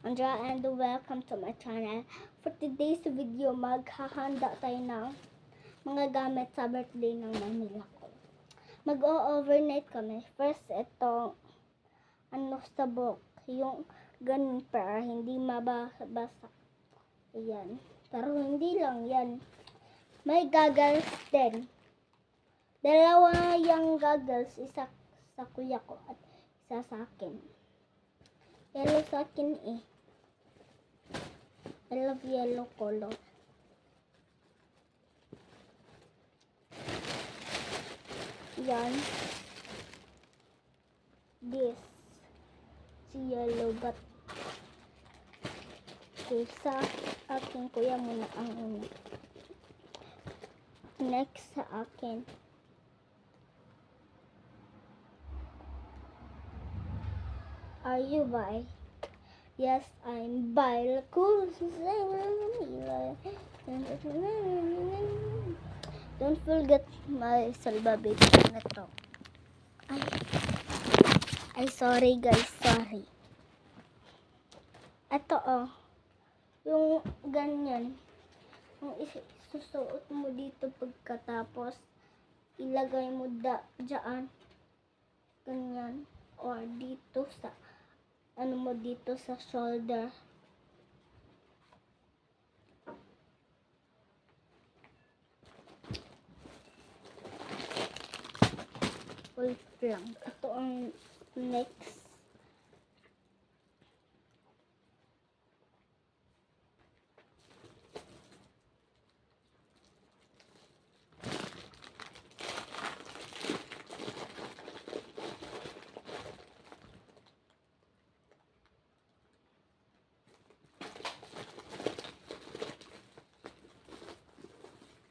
Andra and welcome to my channel. For today's video, maghahanda tayo ng mga gamit sa birthday ng Manila ko. Mag-o-overnight kami. First, itong sabok. Yung ganun para hindi mabasa. Ayan. Pero hindi lang yan. May goggles din. Dalawa yung goggles. Isa sa kuya ko at isa sa akin. Yellow sa akin eh. I love yellow color. Yan. This. Si yellow but okay, sa akin kuya muna ang una. Next sa akin. Are you bi? Yes, I'm bi. Cool. Don't forget my salbabit na to. Ay, sorry guys, sorry. Ito yung ganyan. Yung isusuot mo dito pagkatapos ilagay mo dyan. Ganyan. Or dito sa dito sa shoulder. Wait lang. Ito ang next.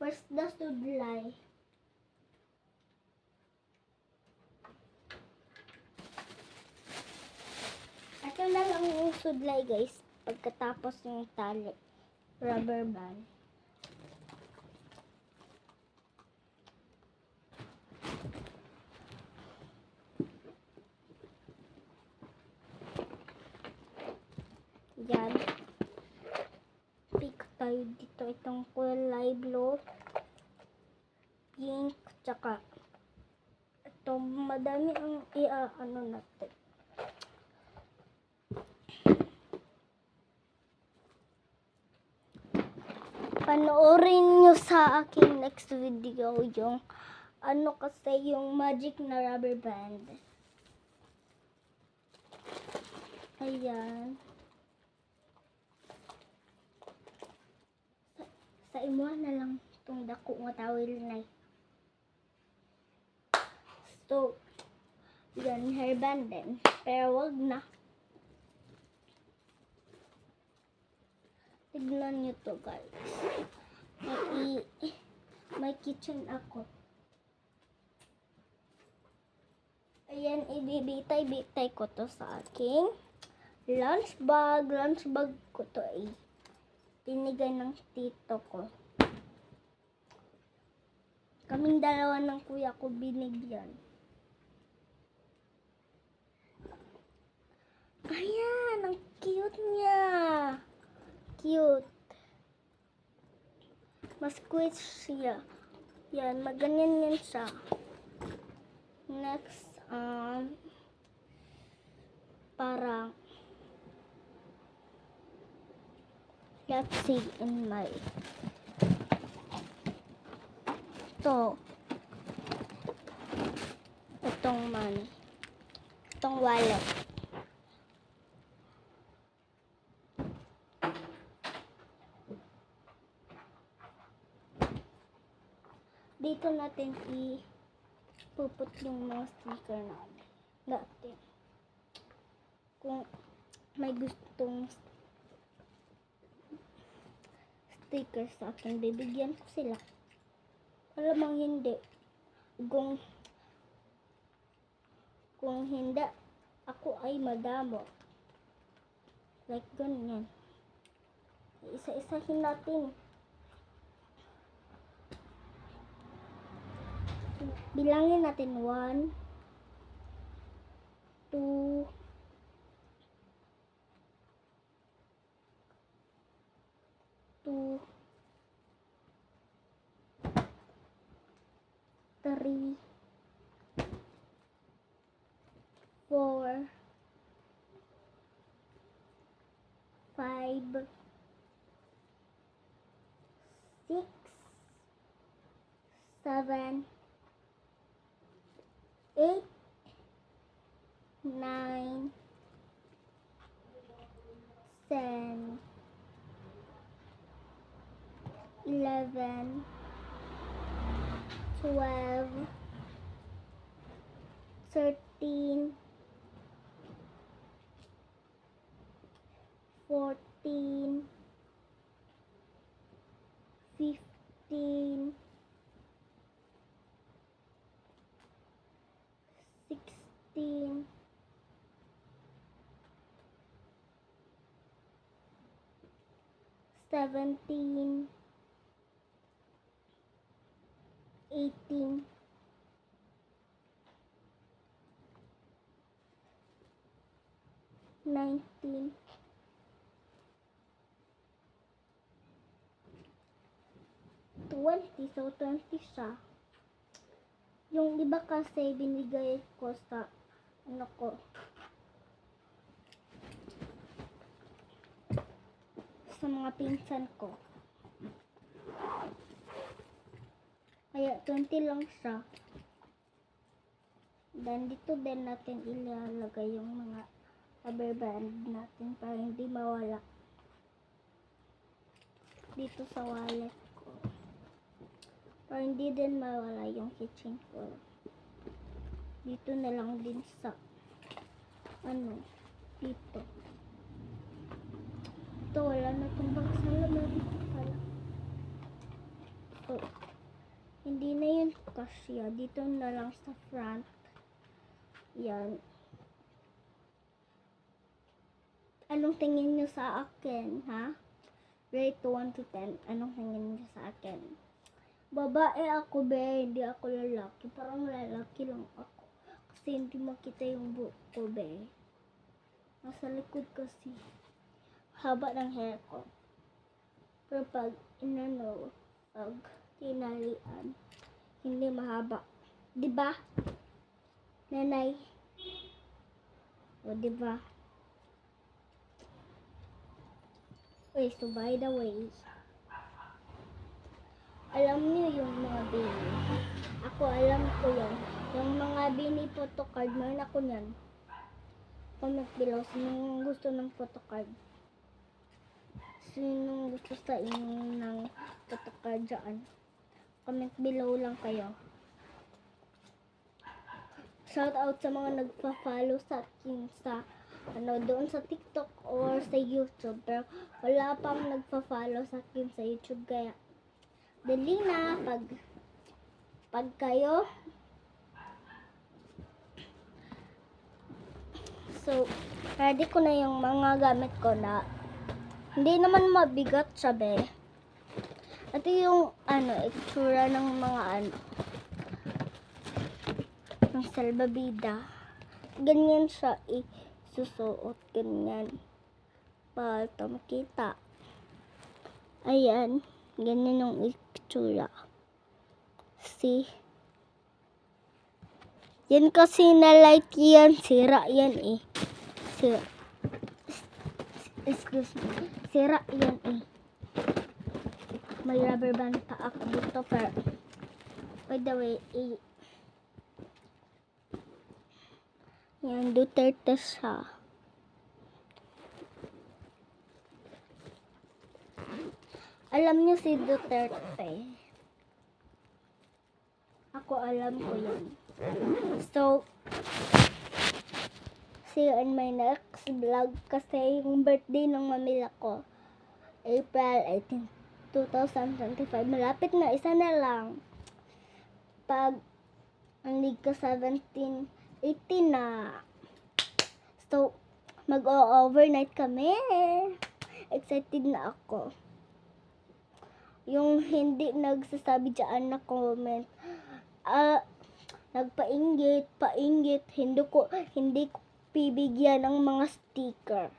First, the sudlay. Ito na lang yung sudlay guys. Pagkatapos yung tali. Rubber band. Yan. Pick tayo dito. Itong kulay blue. Pink. Tsaka ito madami ang natin. Panoorin nyo sa aking next video yung kasi yung magic na rubber band. Ayan. Sa imo na lang itong dako nga tawil na. So, yan, hairband din. Pero wag na. Tignan nyo to guys. May kitchen ako. Ayan, ibibitay-bitay ko to sa aking lunch bag. Lunch bag ko to tinigay ng tito ko. Kaming dalawa ng kuya ko binigyan. Ayan, ang cute niya. Cute. Mas squishy siya. Yan, maganyan yan siya. Next, parang let's see in my itong money. Itong wallet. Dito natin ipuput yung mga sticker natin. Kung may gustong sticker sa akin, bibigyan ko sila. Alamang hindi. Kung hindi, ako ay madamo. Like ganyan. Isa-isahin natin. Bilangin natin 1, 2, 2, 3, 4, 5, 6, 7, 8, 9, 10, 11, 12, 13, 14, 15, 16, 17, 18, 19, 20. So, 20 siya. Yung iba kasi binigay ko sa ano ko, sa mga pinsan ko. Kaya 20 lang siya. Dan dito din natin ilalagay yung mga rubber band natin para hindi mawala dito sa wallet ko. Para hindi din mawala yung keychain ko. Dito na lang din sa dito. Ito, wala na itong box na laman. So, hindi na yun kasya. Dito na lang sa front. Yan. Anong tingin nyo sa akin, ha? Rate 1 to 10. Anong tingin nyo sa akin? Babae ako, be. Hindi ako lalaki. Parang lalaki lang ako. Kasi hindi makita yung buhok ko, be. Nasa likod kasi. Haba ng hair ko. Pero pag pag tinalian, hindi mahaba. Diba? Nanay? O, diba? Uy, so by the way, alam niyo yung mga bini. Ako, alam ko yan. Yung mga bini photocard, meron ako yan. Comment below, sinong gusto ng photocard? Sinong gusto sa inyo ng photocard dyan? Comment below lang kayo. Shout out sa mga nagpa-follow sa akin sa doon sa TikTok or sa YouTube. Pero wala pang nagpa-follow sa akin sa YouTube, kaya dali na pag kayo. So, ready ko na yung mga gamit ko na hindi naman mabigat siya, be. Ito yung itsura ng mga ng salbabida. Ganyan siya isusuot, ganyan. Para makita. Ayan, ganyan yung itsura. See? Yan kasi na light yan, sira yan eh. Excuse me. Sira yan eh. May rubber band pa ako dito, pero by the way, yan, Duterte siya. Alam niyo si Duterte. Ako alam ko yan. So, see you in my next vlog kasi yung birthday ng mamila ko, April 18, 2025. Malapit na, isa na lang. Pag hindi ka 17, 18 na. So, mag-overnight kami. Excited na ako. Yung hindi nagsasabi dyan na comment, painggit, hindi ko bibigyan ng mga sticker.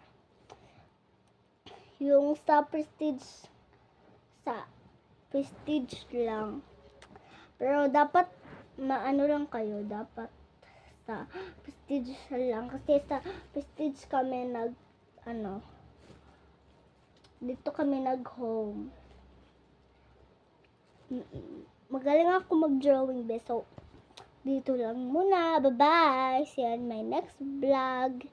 Yung sa Prestige sa Prestige lang. Pero dapat maano lang kayo, dapat sa Prestige lang kasi sa Prestige kami dito kami nag-home. Magaling ako mag-drawing, so dito lang muna. Bye-bye. See you on my next vlog.